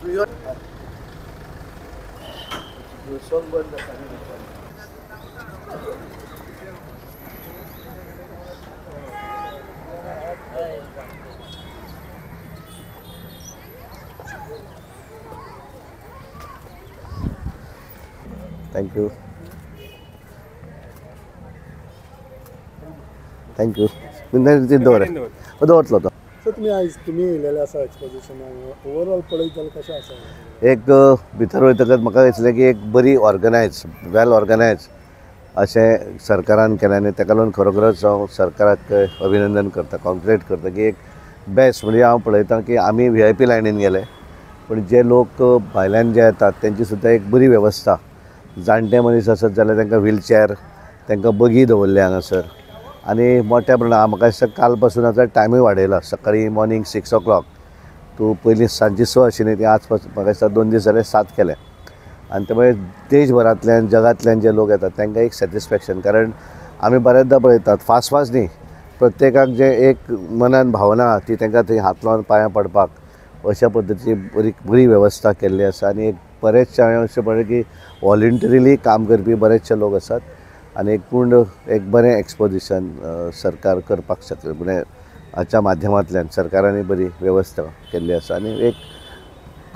thank you thank you दवरतलो तो so तुम्ही येयलेले आसा एक्सपोजिशनाक ओवरऑल पळयत जाल्यार कशें आसा एक भितर वयतकच म्हाका दिसलें की एक बरी ऑर्गनायज वेल ऑर्गनायज अशें सरकारान केलें आनी ताका लागून खरोखरच हांव सरकाराक अभिनंदन करता कॉंग्रेट करता की एक बेस्ट म्हणजे हांव पळयतां की आमी VIP लायनीन गेले पूण जे लोक भायल्यान जे येतात तेंची सुद्दां एक बरी वेवस्था जाणटे मनीस आसत जाल्यार तांकां व्हीलचॅर तांकां बगी दवरले हांगासर आनी मोठ्या प्रमाणात म्हाका दिसता काल पासून आतां टायमूय वाडयला सकाळी मॉर्निंग 6 o'clock तूं पयलीं सांजची 6 आशिल्ली ती आज पासून म्हाका दिसता 2 दीस जाले 7 केले आनी त्यामुळे देशभरांतल्यान जगांतल्यान जे लोक येतात तांकां एक सॅटिस्फॅक्शन कारण आमी बरेचदा पळयतात फास्ट न्ही प्रत्येकाक जे एक मनान भावना ती तांकां थंय हात लावन पांयां पडपाक अशा पद्दतीची बरी वेवस्था केल्ली आसा आनी एक बरेचशे हांवें अशें पळयलें की वॉलंटरिली काम करपी बरेचशे लोक आसात आनी एक पूर्ण एक बरें एक्सपोजिशन सरकार करपाक शकता म्हणजे हाच्या माध्यमांतल्यान सरकारांनी बरी वेवस्था केल्ली आसा आनी एक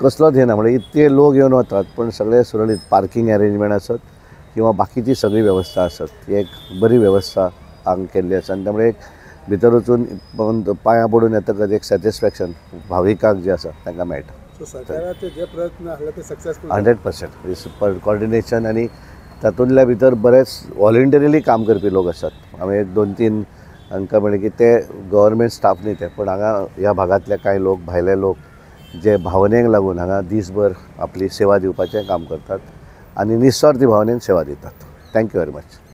कसलोच हे ना म्हणजे इतके लोक येवन वतात पण सगळे सुरळीत पार्किंग अरेंजमेंट आसत किंवा बाकीची सगळी वेवस्था आसत ही एक बरी वेवस्था हांगा केल्ली आसा आनी त्यामुळे एक भितर वचून पांयां पडून येतकच एक सॅटिस्फॅक्शन भाविकांक जे आसा तांकां मेळटा सो सरकाराचे जे प्रयत्न आसले ते सक्सेसफूल 100% कॉर्डिनेशन आनी तातूंतल्या भितर बरेच वॉलंटरिली काम करपी लोक आसात हांवें 2-3 हांकां म्हणलें की ते गव्हर्मेंट स्टाफ न्ही ते पण हांगा ह्या भागांतले कांय लोक भायले लोक जे भावनेक लागून हांगा दीसभर आपली सेवा दिवपाचें काम करतात आनी निस्वार्थी भावनेन सेवा दितात थँक्यू व्हेरी मच